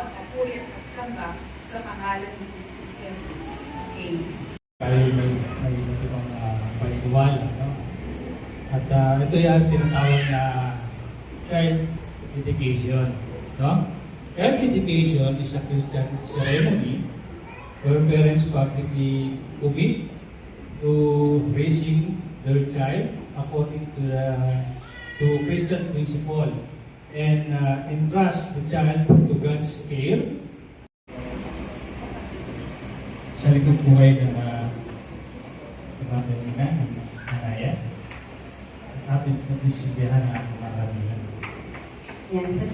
ang papuri at samba sa pangalan ni Jesus. Amen. Tayo may ibang paniniwala, no? At ito yung tinatawag na child dedication, no? Child dedication is a Christian ceremony where parents publicly commit to raising their child according to Christian principle and entrust the child to God's care. Sa likod buhay ng Magdalena, ng Anaya, at ating pagsisilbihan ng ating mga kaibigan. Yan, sir.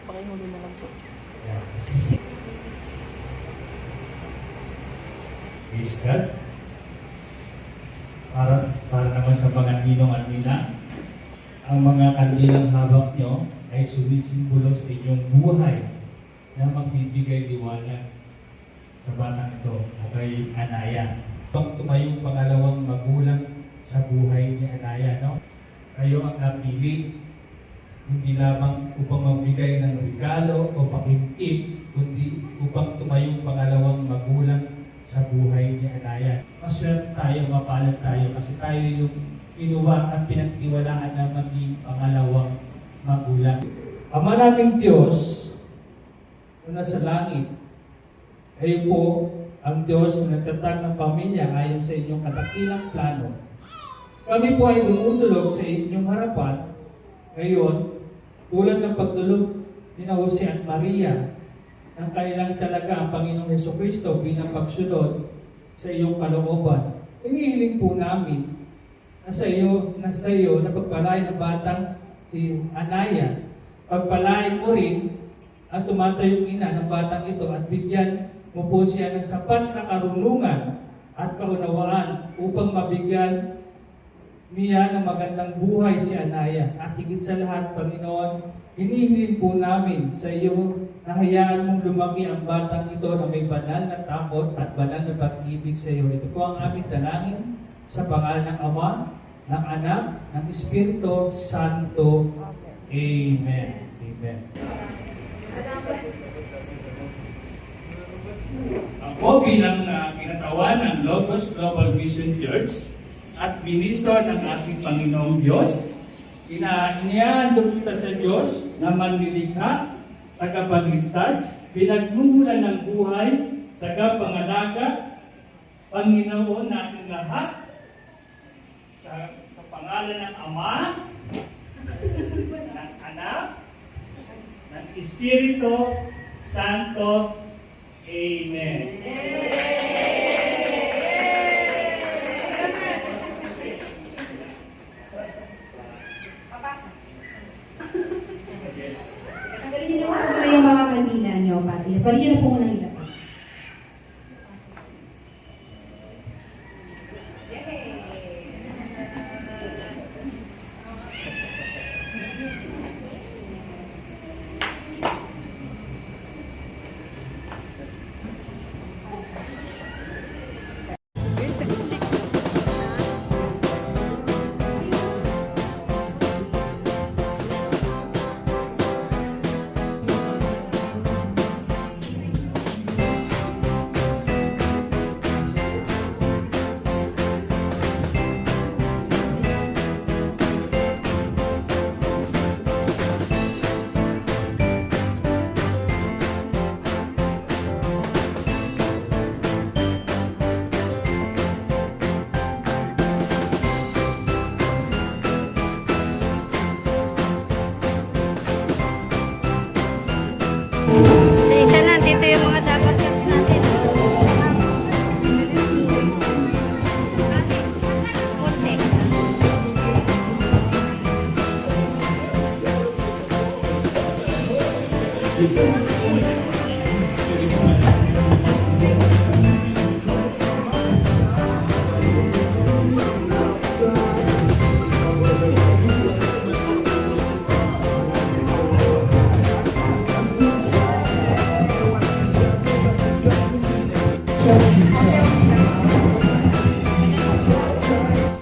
Pakihuli na lang po. Praise God. Para naman sa mga ninong at nina, ang mga kandilang hawak nyo ay sumisimbolo sa inyong buhay na magbibigay liwanag sa batang ito na kay Anaya. Pag tumayong pangalawang magulang sa buhay ni Anaya, no? Kayo ang napili, hindi lamang upang magbigay ng regalo o pakintip, kundi upang tumayong pangalawang magulang sa buhay ni Anaya. Maswerte tayo, mapalad tayo, kasi tayo yung inuwa at pinagtiwalaan na maging pangalawang magulang. Ama naming Diyos, na nasa langit, kayo po ang Diyos na nagtatag ng pamilya ayon sa inyong kadakilang plano. Kami po ay dumudulog sa inyong harapan ngayon, tulad ng pagdulog ni Jose at Maria, ang kailang talaga ang Panginoong Jesucristo bilang pagsunod sa iyong kalooban. Inihiling po namin na sa iyo na pagpalain ng batang si Anaya, pagpalain mo rin ang tumatayong ina ng batang ito at bigyan mo po siya ng sapat na karunungan at kaunawaan upang mabigyan niya ng magandang buhay si Anaya. At higit sa lahat, Panginoon, hinihiling po namin sa iyo na hayaan mong lumaki ang batang ito na may banal na takot at banal na pag-ibig sa iyo. Ito po ang aming dalangin sa pangalan ng Ama, ng Anak, ng Espiritu Santo. Amen. Amen. Ako bilang kinatawan ng Logos Global Vision Church at ministro ng ating Panginoong Diyos, inihandog kita sa Diyos na manlilikha, tagapagligtas, pinagmumulan ng buhay, tagapangalaga, Panginoon natin lahat, sa pangalan ng Ama, ng Anak, ng Espiritu Santo. Amen. Tanggalin niyo naman muna yung mga kandila niyo, pati. Pariyan na po muna nila. Sa isa na, dito yung mga dapat cuts natin. Konti.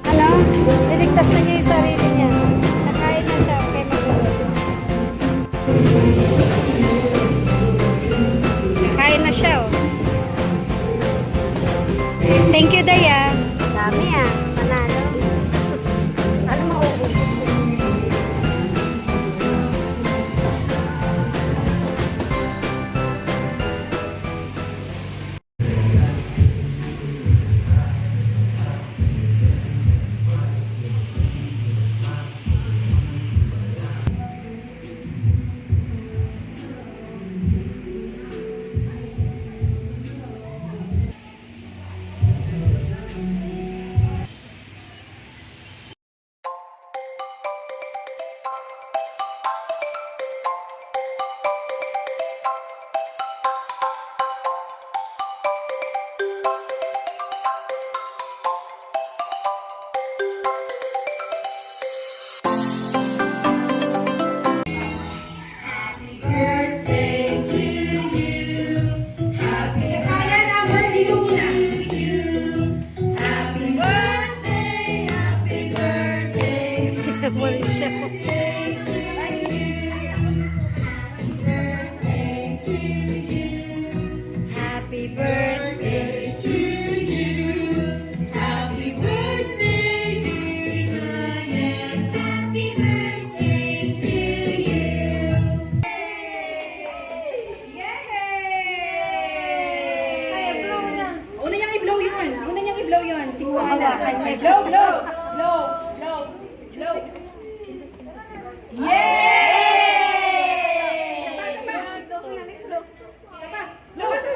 Ano? Niligtas na niya yung sarili niya. Nakain na siya. Okay, magulo. Kain na siya, oh. Thank you, Daya. Dami, ah. Panalo. Ano maubos? Kaya number dito muna. Mali siya. Happy birthday to you. Happy birthday, dear Ryan. Happy birthday to you. Yay! Una niyang i-blow yun. Una niyang i-blow yun. Si Kuala. Blow, blow. Blow, blow, blow. Yay! Blow, blow,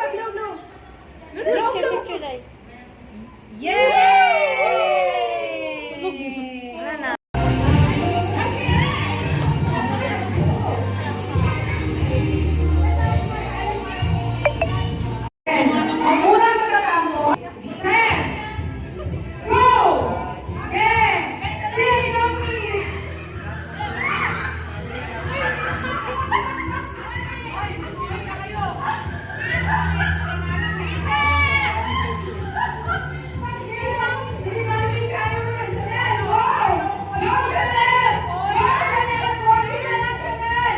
blow, blow. Blow, blow. Yay! Wala na. Ang unang matatamo, set, go! Again! Pinomi! Si Mami, kaya mo yan, Chanel! Wow! Go, Chanel! Go, Chanel! Konti na lang, Chanel!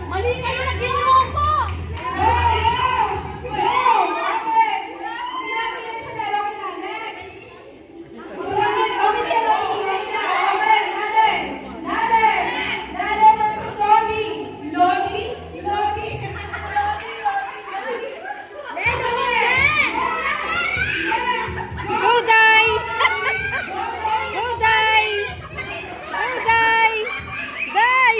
Mali kayo, lagyan niyo ako! Go! Go! Go! Ashley! Okay na, Chanel. Okay na. Next! Matulangin. Okay na yan, okay. Okay na. Okay. Nale! Nale! Nale versus Lodi! Lodi! Lodi! Go, Day! Go, Day! Go, Day! Day!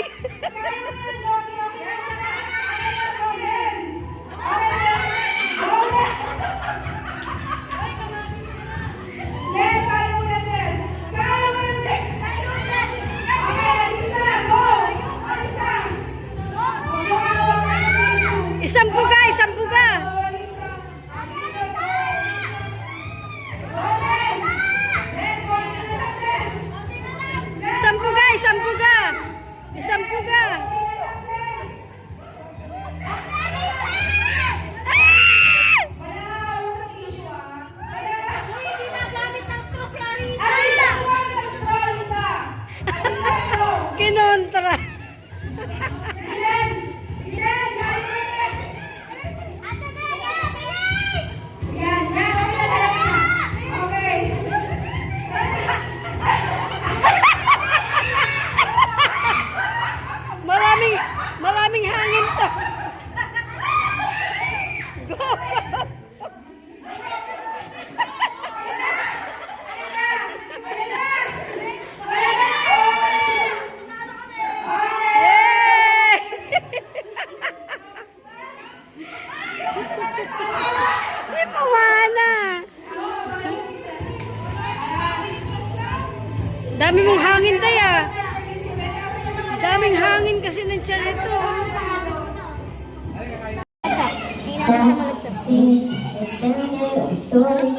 Isang buga, isang buga! Isang buga, isang buga! Isang buga! Kinontra! Maraming hangin to! Go! Yay! Si Moana! Dami mong hangin tayo. Daming hangin kasi ng tiyan ito. Stop, sing, it's sorry.